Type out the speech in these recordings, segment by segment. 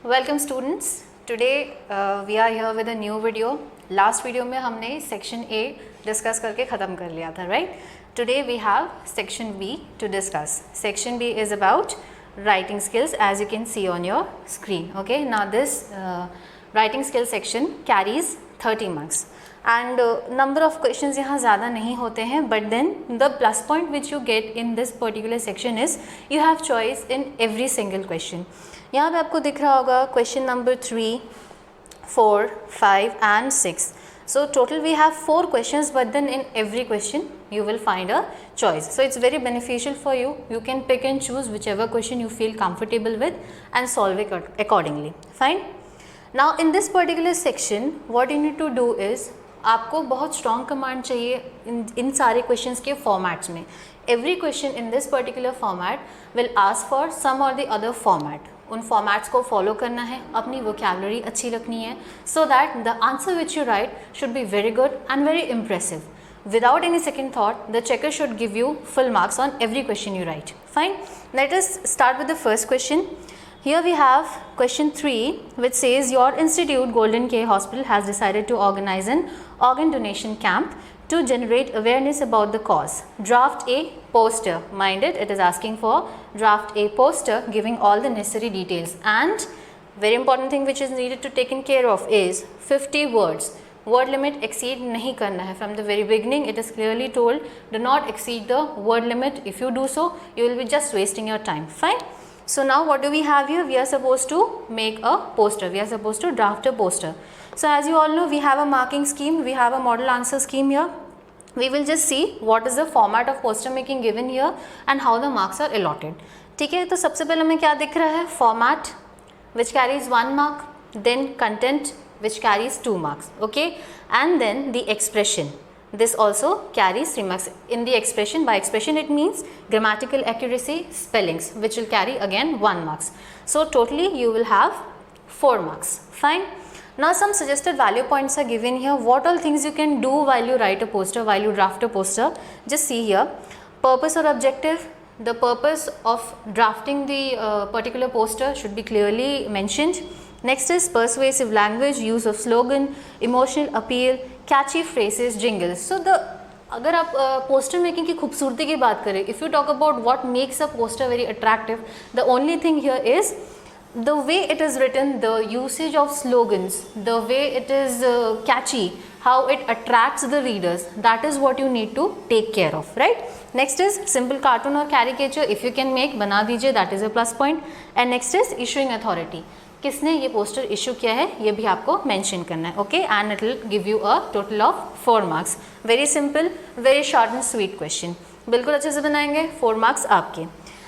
Welcome students. Today we are here with a new video. Last video में हमने section A discuss करके ख़त्म कर लिया था, right? Today we have section B to discuss. Section B is about writing skills, as you can see on your screen. Okay, now this writing skill section carries 30 marks. And number of questions यहाँ ज़्यादा नहीं होते हैं, but then the plus point which you get in this particular section is you have choice in every single question. यहाँ पे आपको दिख रहा होगा question number 3, 4, 5 and 6. So total we have 4 questions, but then in every question you will find a choice. So it's very beneficial for you. You can pick and choose whichever question you feel comfortable with and solve it accordingly. Fine. Now in this particular section what you need to do is आपको बहुत strong command चाहिए इन सारे questions के formats में. Every question in this particular format will ask for some or the other format. उन formats को follow करना है, अपनी वोकैबुलरी अच्छी रखनी है, so that the answer which you write should be very good and very impressive. Without any second thought, the checker should give you full marks on every question you write. Fine. Let us start with the first question. Here we have question 3, which says your institute Golden K Hospital has decided to organize an organ donation camp to generate awareness about the cause. Draft a poster. Mind it is asking for draft a poster giving all the necessary details, and very important thing which is needed to taken care of is 50 words. Word limit exceed नहीं करना है. From the very beginning it is clearly told, do not exceed the word limit. If you do so, you will be just wasting your time. Fine. So now what do we have here? We are supposed to make a poster. We are supposed to draft a poster. So as you all know, we have a marking scheme. We have a model answer scheme here. We will just see what is the format of poster making given here and how the marks are allotted. ठीक है, तो सबसे पहले हमें क्या दिख रहा है? Format which carries 1 mark, then content which carries 2 marks. Okay, and then the expression. This also carries 3 marks. In the expression, by expression it means grammatical accuracy, spellings, which will carry again 1 marks. So totally you will have 4 marks. Fine. Now some suggested value points are given here. What all things you can do while you write a poster, while you draft a poster. Just see here. Purpose or objective. The purpose of drafting the particular poster should be clearly mentioned. Next is persuasive language, use of slogan, emotional appeal, catchy phrases, jingles. So the अगर आप poster making की खूबसूरती की बात करें, if you talk about what makes a poster very attractive, the only thing here is the way it is written, the usage of slogans, the way it is catchy, how it attracts the readers. That is what you need to take care of, right. Next is simple cartoon और caricature. If you can make, बना दीजिए, that is a plus point. And next is issuing authority. किसने ये poster issue किया है ये भी आपको मेंशन करना है. Okay, and it will give you a total of 4 marks. Very simple, very short and sweet question. बिल्कुल अच्छे से बनाएंगे, 4 मार्क्स आपके.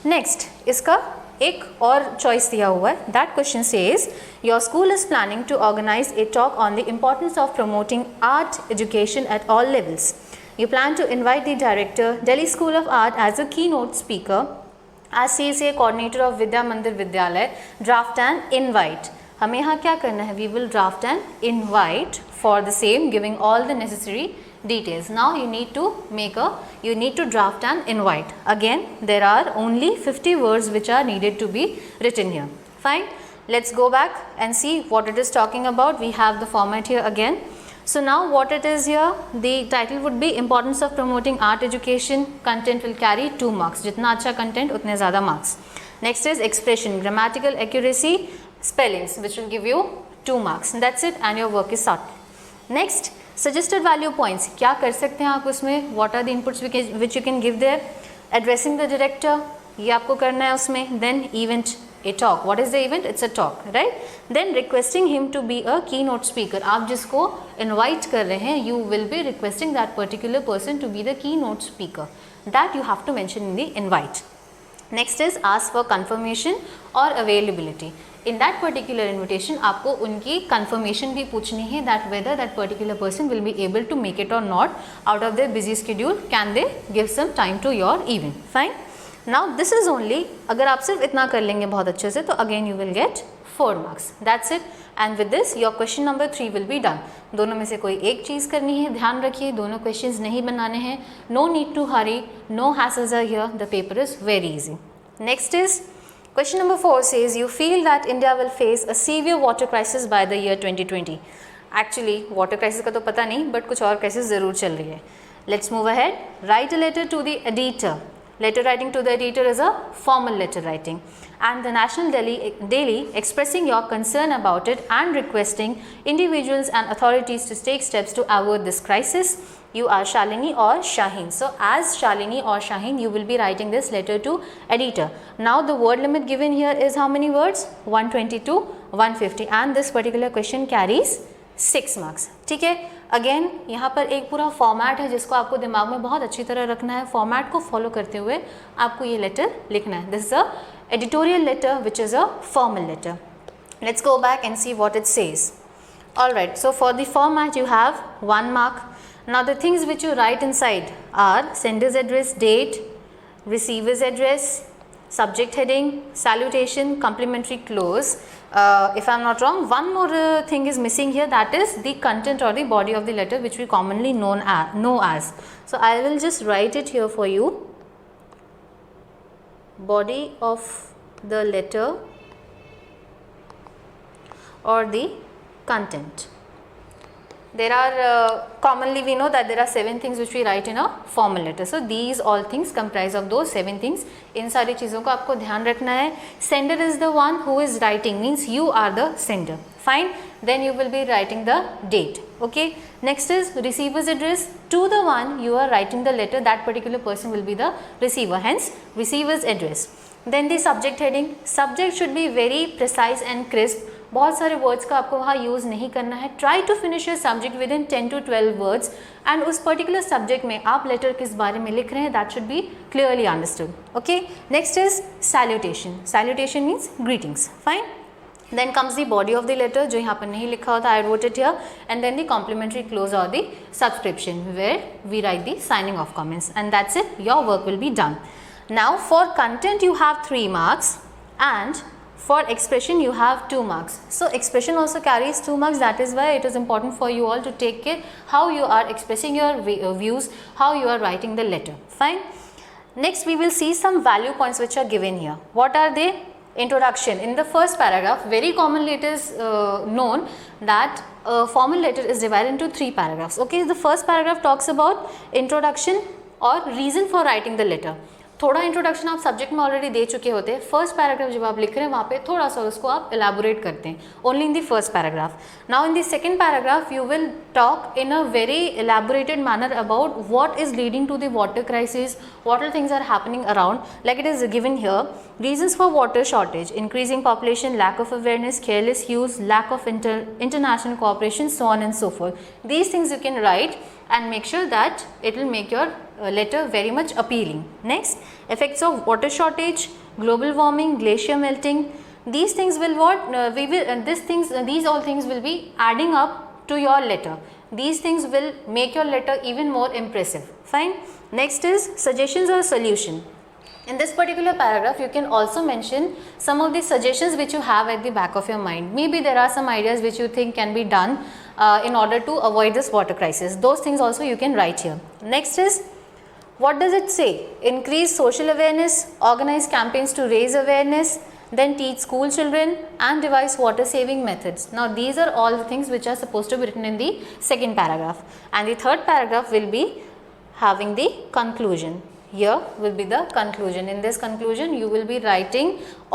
नेक्स्ट इसका एक और चॉइस दिया हुआ है. That question says your school is planning to organise a talk on the importance of promoting art education at all levels. You plan to invite the director Delhi school of art as a keynote speaker. As CSA coordinator of Vidya Mandir Vidyalaya, draft an invite. हमें यहाँ क्या करना है? We will draft an invite for the same, giving all the necessary details. Now you need to draft an invite. Again, there are only 50 words which are needed to be written here. Fine. Let's go back and see what it is talking about. We have the format here again. So now what it is here, the title would be importance of promoting art education. Content will carry 2 marks. जितना अच्छा content उतने ज़्यादा marks. Next is expression, grammatical accuracy, spellings, which will give you 2 marks. That's it, and your work is sorted. Next, suggested value points. क्या कर सकते हैं आप उसमें? What are the inputs which you can give there? Addressing the director, ये आपको करना है उसमें. Then event, a talk. What is the event? It's a talk, right? Then requesting him to be a keynote speaker. आप जिसको invite कर रहे हैं, you will be requesting that particular person to be the keynote speaker. That you have to mention in the invite. Next is ask for confirmation or availability. In that particular invitation, आपको उनकी confirmation भी पूछनी है that whether that particular person will be able to make it or not out of their busy schedule. Can they give some time to your event? Fine. Now this is only, अगर आप सिर्फ इतना कर लेंगे बहुत अच्छे से, तो again you will get 4 marks. That's it. And with this your question number 3 will be done. दोनों में से कोई एक चीज़ करनी है, ध्यान रखिए दोनों questions नहीं बनाने हैं. No need to hurry, no hassles are here. The paper is very easy. Next is Question number 4 says you feel that India will face a severe water crisis by the year 2020. Actually water crisis का तो पता नहीं, but कुछ और crisis ज़रूर चल रही है. Let's move ahead. Write a letter to the editor. Letter writing to the editor is a formal letter writing, and the National Daily expressing your concern about it and requesting individuals and authorities to take steps to avoid this crisis. You are Shalini or Shaheen. So as Shalini or Shaheen, you will be writing this letter to editor. Now the word limit given here is how many words? 120 to 150, and this particular question carries 6 marks. ठीक है. Again यहाँ पर एक पूरा format है जिसको आपको दिमाग में बहुत अच्छी तरह रखना है. फॉर्मेट को फॉलो करते हुए आपको ये लेटर लिखना है. This is a editorial letter which is a formal letter. Let's go back and see what it says. Alright, so for the format you have 1 mark. Now the things which you write inside are sender's address, date, receiver's address, subject heading, salutation, complimentary close. If I am not wrong, one more thing is missing here, that is the content or the body of the letter, which we commonly know as. So I will just write it here for you. Body of the letter or the content. There are commonly we know that there are 7 things which we write in a formal letter. So these all things comprise of those 7 things. इन सारी चीज़ों को आपको ध्यान रखना है. Sender is the one who is writing, means you are the sender. Fine. Then you will be writing the date. Okay. Next is receiver's address. To the one you are writing the letter, that particular person will be the receiver. Hence receiver's address. Then the subject heading. Subject should be very precise and crisp. बहुत सारे words का आपको वहाँ use नहीं करना है. Try to finish your subject within 10 to 12 words, and उस particular subject में आप लेटर किस बारे में लिख रहे हैं that should be clearly understood. Okay. Next is salutation. Salutation means greetings. Fine. Then comes the body of the letter, जो यहाँ पर नहीं लिखा होता, I wrote it here. And then the complimentary close और the subscription where we write the signing off comments, and that's it. Your work will be done. Now for content you have 3 marks, and for expression you have 2 marks. So expression also carries 2 marks. That is why it is important for you all to take care how you are expressing your views, how you are writing the letter. Fine. Next we will see some value points which are given here. What are they? Introduction. In the first paragraph, very commonly it is known that a formal letter is divided into 3 paragraphs. Okay, the first paragraph talks about introduction or reason for writing the letter. थोड़ा introduction आप subject में already दे चुके होते हैं. First paragraph जब आप लिख रहे हैं वहाँ पे थोड़ा सा उसको आप एलैबोरेट करते हैं, only in the first paragraph. Now in the second paragraph you will talk in a very elaborated manner about what is leading to the water crisis, what are things are happening around, like it is given here. Reasons for water shortage, increasing population, lack of awareness, careless use, lack of international cooperation, so on and so forth. These things you can write and make sure that it will make your letter very much appealing. Next, effects of water shortage, global warming, glacier melting. These things will these all things will be adding up to your letter. These things will make your letter even more impressive. Fine. Next is suggestions or solution. In this particular paragraph, you can also mention some of the suggestions which you have at the back of your mind. Maybe there are some ideas which you think can be done in order to avoid this water crisis. Those things also you can write here. Next is, what does it say? Increase social awareness, organize campaigns to raise awareness, then teach school children and devise water saving methods. Now these are all the things which are supposed to be written in the second paragraph, and the third paragraph will be having the conclusion. Here will be the conclusion. In this conclusion you will be writing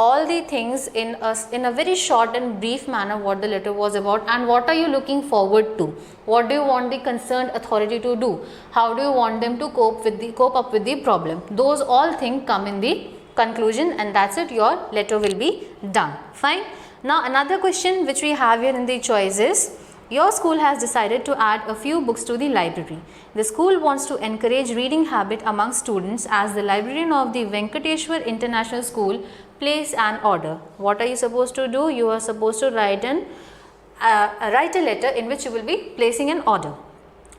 all the things in a very short and brief manner, what the letter was about and what are you looking forward to, what do you want the concerned authority to do, how do you want them to cope up with the problem. Those all things come in the conclusion, and that's it, your letter will be done. Fine. Now another question which we have here in the choice is, your school has decided to add a few books to the library. The school wants to encourage reading habit among students as the librarian of the Venkateshwar International School place an order. What are you supposed to do? You are supposed to write a letter in which you will be placing an order.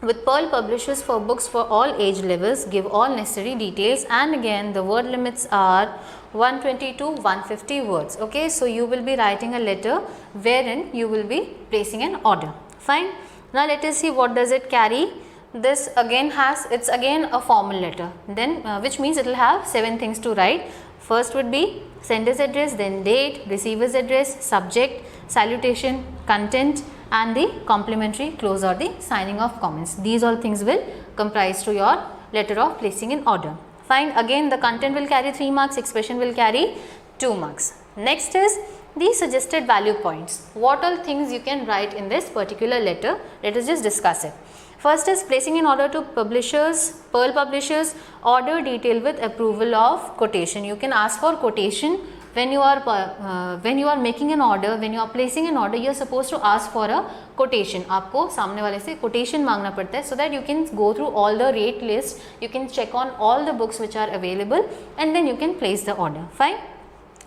With Pearl Publishers for books for all age levels, give all necessary details, and again the word limits are 120 to 150 words. Okay, so you will be writing a letter wherein you will be placing an order. Fine. Now let us see what does it carry. This again it's again a formal letter, then which means it will have 7 things to write. First would be sender's address, then date, receiver's address, subject, salutation, content, and the complimentary close or the signing of comments. These all things will comprise to your letter of placing in order. Fine. Again, the content will carry 3 marks, expression will carry 2 marks. Next is the suggested value points. What all things you can write in this particular letter? Let us just discuss it. First is placing in order to publishers, Pearl publishers, order detail with approval of quotation. You can ask for quotation when you are making an order, when you are placing an order, you are supposed to ask for a quotation. आपको सामने वाले से quotation मांगना पड़ता है, so that you can go through all the rate list, you can check on all the books which are available, and then you can place the order. Fine.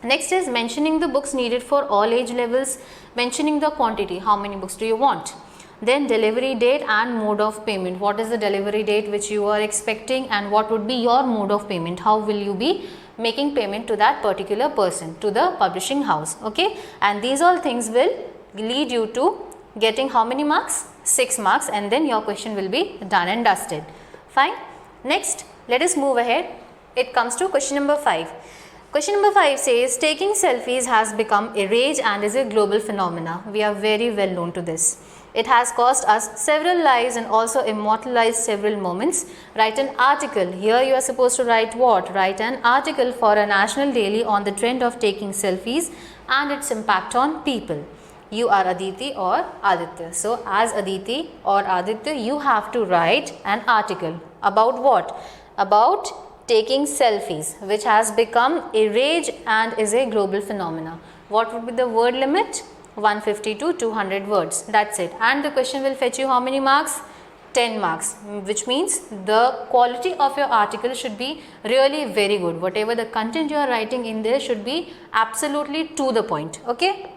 Next is mentioning the books needed for all age levels, mentioning the quantity, how many books do you want. Then delivery date and mode of payment. What is the delivery date which you are expecting, and what would be your mode of payment? How will you be making payment to that particular person, to the publishing house? Okay, and these all things will lead you to getting how many marks? 6 marks, and then your question will be done and dusted. Fine. Next, let us move ahead. It comes to question number 5. Question number 5 says, taking selfies has become a rage and is a global phenomena. We are very well known to this. It has cost us several lives and also immortalized several moments. Write an article. Here you are supposed to write what? Write an article for a national daily on the trend of taking selfies and its impact on people. You are Aditi or Aditya. So as Aditi or Aditya, you have to write an article about what? About taking selfies, which has become a rage and is a global phenomena. What would be the word limit? 150 to 200 words. That's it. And the question will fetch you how many marks? 10 marks, which means the quality of your article should be really very good. Whatever the content you are writing in there should be absolutely to the point. Okay.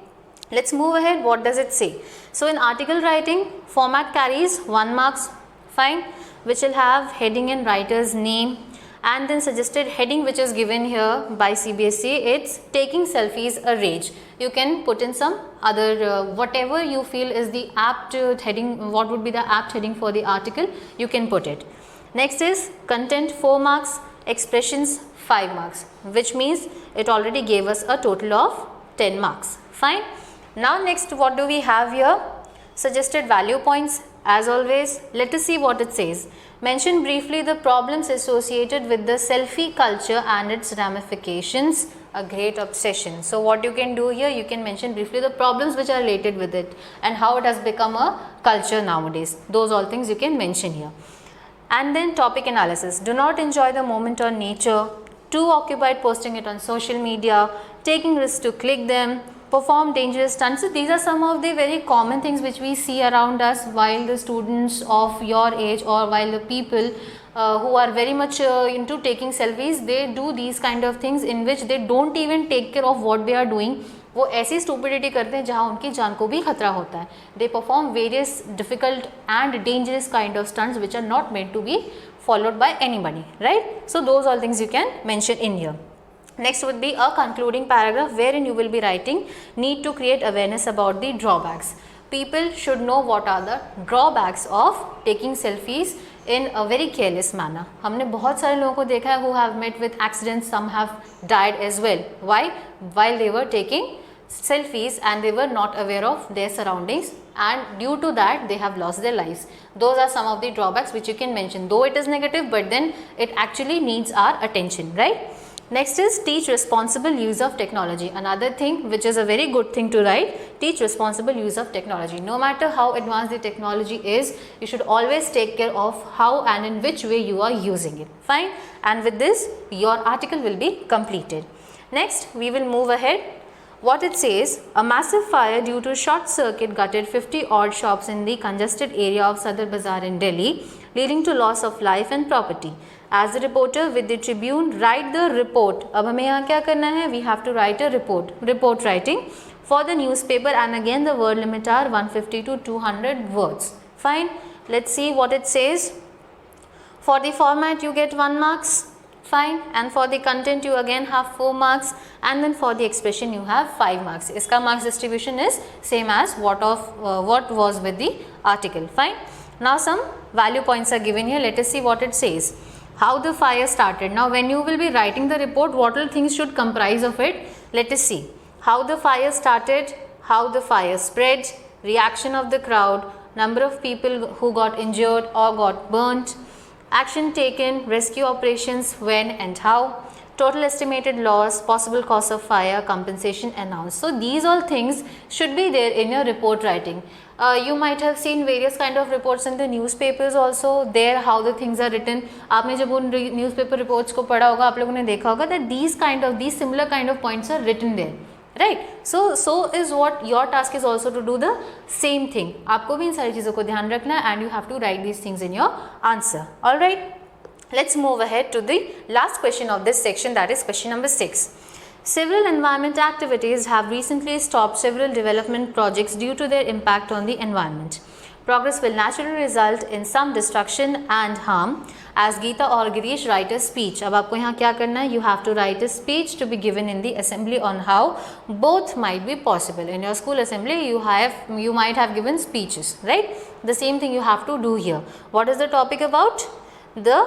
Let's move ahead. What does it say? So in article writing, format carries 1 marks. Fine. Which will have heading and writer's name, and then suggested heading which is given here by CBSE. It's taking selfies a rage. You can put in some other whatever you feel is the apt heading. What would be the apt heading for the article? You can put it. Next is content 4 marks, expressions 5 marks, which means it already gave us a total of 10 marks. Fine. Now next, what do we have here? Suggested value points. As always, let us see what it says. Mention briefly the problems associated with the selfie culture and its ramifications. A great obsession. So what you can do here, you can mention briefly the problems which are related with it and how it has become a culture nowadays. Those all things you can mention here. And then topic analysis. Do not enjoy the moment or nature. Too occupied posting it on social media. Taking risks to click them. Perform dangerous stunts. So these are some of the very common things which we see around us while the students of your age or while the people who are very much into taking selfies, they do these kind of things in which they don't even take care of what they are doing. वो ऐसी stupidity करते हैं जहाँ उनकी जान को भी खतरा होता है. They perform various difficult and dangerous kind of stunts which are not meant to be followed by anybody, right? So those all things you can mention in here. Next would be a concluding paragraph wherein you will be writing need to create awareness about the drawbacks. People should know what are the drawbacks of taking selfies in a very careless manner. हमने बहुत सारे लोगों को देखा है who have met with accidents, some have died as well. Why? While they were taking selfies and they were not aware of their surroundings, and due to that they have lost their lives. Those are some of the drawbacks which you can mention, though it is negative, but then it actually needs our attention, right? Next is teach responsible use of technology. Another thing which is a very good thing to write, teach responsible use of technology. No matter how advanced the technology is, you should always take care of how and in which way you are using it. Fine. And with this, your article will be completed. Next, we will move ahead. What it says, a massive fire due to short circuit gutted 50 odd shops in the congested area of Sadr Bazaar in Delhi, leading to loss of life and property. As a reporter with the Tribune, write the report. अब हमें यहाँ क्या करना है? We have to write a report. Report writing for the newspaper, and again the word limit are 150 to 200 words. Fine. Let's see what it says. For the format you get 1 marks. Fine. And for the content you again have 4 marks, and then for the expression you have 5 marks. इसका marks distribution is same as what was with the article. Fine. Now some value points are given here. Let us see what it says. how the fire started. Now when you will be writing the report, what all things should comprise of it? Let us see. How the fire started, how the fire spread, reaction of the crowd, number of people who got injured or got burnt, action taken, rescue operations, when and how, total estimated loss, possible cause of fire, compensation announced. So these all things should be there in your report writing. You might have seen various kind of reports in the newspapers also, there how the things are written. आपने जब उन newspaper reports को पढ़ा होगा, आप लोगों ने देखा होगा that these similar kind of points are written there, right? So is what your task is also to do the same thing. आपको भी इन सारी चीज़ों को ध्यान रखना है and you have to write these things in your answer. All right. Let's move ahead to the last question of this section, that is question number 6. Several environment activities have recently stopped several development projects due to their impact on the environment. Progress will naturally result in some destruction and harm. As Geeta or Girish write a speech. अब आपको यहाँ क्या करना है? You have to write a speech to be given in the assembly on how both might be possible. In your school assembly, you might have given speeches, right? The same thing you have to do here. What is the topic about? The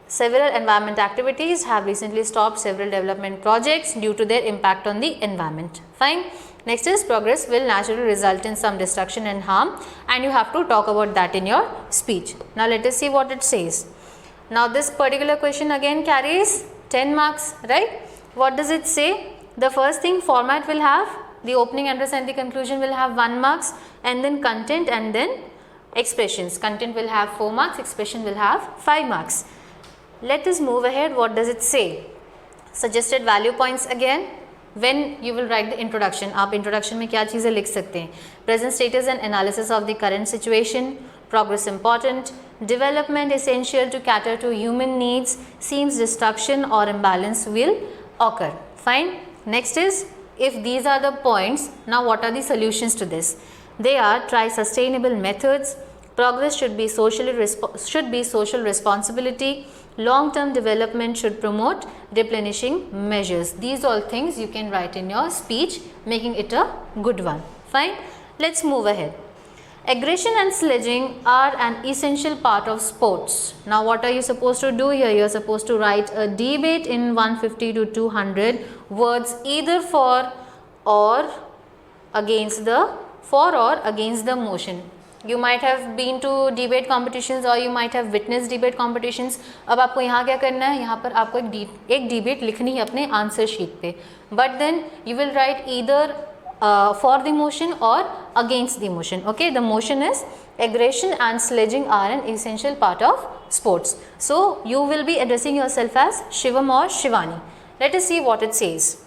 several environment activities have recently stopped several development projects due to their impact on the environment. Fine. Next is progress will naturally result in some destruction and harm, and you have to talk about that in your speech. Now let us see what it says. Now this particular question again carries 10 marks, right? What does it say? The first thing, format will have the opening address and the conclusion will have 1 marks, and then content and then expressions. Content will have 4 marks, expression will have 5 marks. Let us move ahead. What does it say? Suggested value points again. When you will write the introduction, आप introduction में क्या चीज़ें लिख सकते हैं? Present status and analysis of the current situation. Progress important. Development essential to cater to human needs. Seems destruction or imbalance will occur. Fine. Next is, if these are the points, now what are the solutions to this? They are: try sustainable methods. Progress should be social responsibility. Long-term development should promote replenishing measures. These all things you can write in your speech, making it a good one. Fine. Let's move ahead. Aggression and sledging are an essential part of sports. Now what are you supposed to do here? You are supposed to write a debate in 150 to 200 words, either for or against the motion. You might have been to debate competitions or you might have witnessed debate competitions. अब आपको यहाँ क्या करना है? यहाँ पर आपको एक debate लिखनी है अपने answer sheet पे. But then you will write either for the motion or against the motion. Okay, the motion is aggression and sledging are an essential part of sports. So you will be addressing yourself as Shivam or Shivani. Let us see what it says.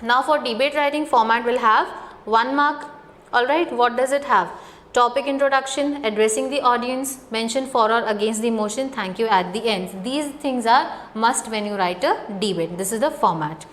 Now for debate writing, format will have 1 mark. Alright, what does it have? Topic introduction, addressing the audience, mention for or against the motion, thank you at the end. These things are must when you write a debate. This is the format.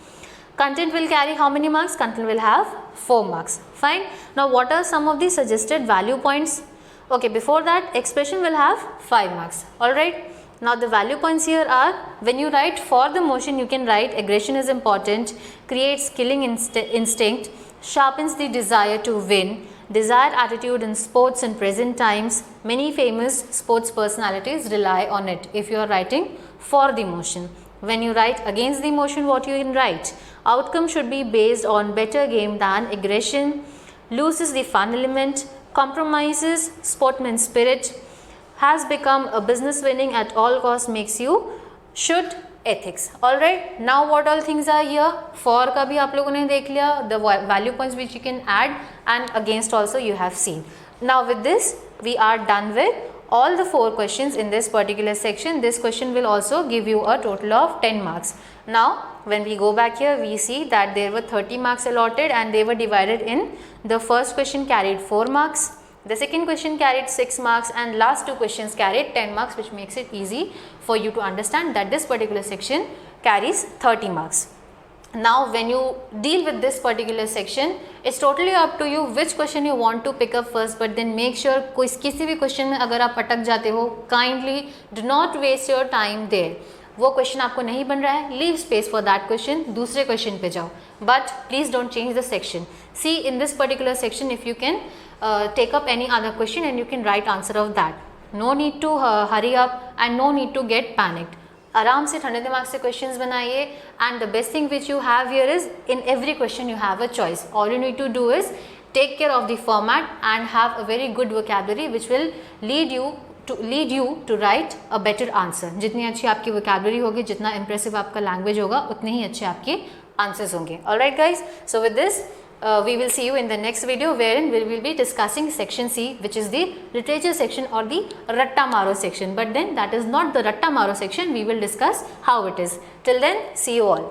Content will carry how many marks? Content will have 4 marks. Fine. Now what are some of the suggested value points? Okay, before that, expression will have 5 marks. Alright. Now the value points here are, when you write for the motion, you can write aggression is important, creates killing instinct, sharpens the desire to win, desired attitude in sports in present times. Many famous sports personalities rely on it. If you are writing for the motion. When you write against the motion, what you can write? Outcome should be based on better game than aggression, loses the fun element, compromises sportsman spirit, has become a business winning at all costs, makes you should ethics. Alright, now what all things are here? For का भी आप लोगों ने देख लिया, the value points which you can add, and against also you have seen. Now with this we are done with all the 4 questions in this particular section. This question will also give you a total of 10 marks. Now when we go back here, we see that there were 30 marks allotted and they were divided in. The first question carried 4 marks. The second question carried 6 marks and last 2 questions carried 10 marks, which makes it easy for you to understand that this particular section carries 30 marks. Now when you deal with this particular section, it's totally up to you which question you want to pick up first, but then make sure किसी भी question में अगर आप अटक जाते हो, kindly do not waste your time there. वो question आपको नहीं बन रहा है, leave space for that question, दूसरे क्वेश्चन पे जाओ, but please don't change the section. See in this particular section if you can take up any other question and you can write answer of that. No need to hurry up and no need to get panicked. आराम से ठंडे दिमाग से questions बनाइए and the best thing which you have here is in every question you have a choice. All you need to do is take care of the format and have a very good vocabulary which will lead you to write a better answer. जितनी अच्छी आपकी vocabulary होगी, जितना impressive आपका language होगा, उतने ही अच्छे आपके आंसर्स होंगे. Alright guys, so with this we will see you in the next video wherein we will be discussing section C, which is the literature section or the Ratta Maro section. But then that is not the Ratta Maro section. We will discuss how it is. Till then, see you all.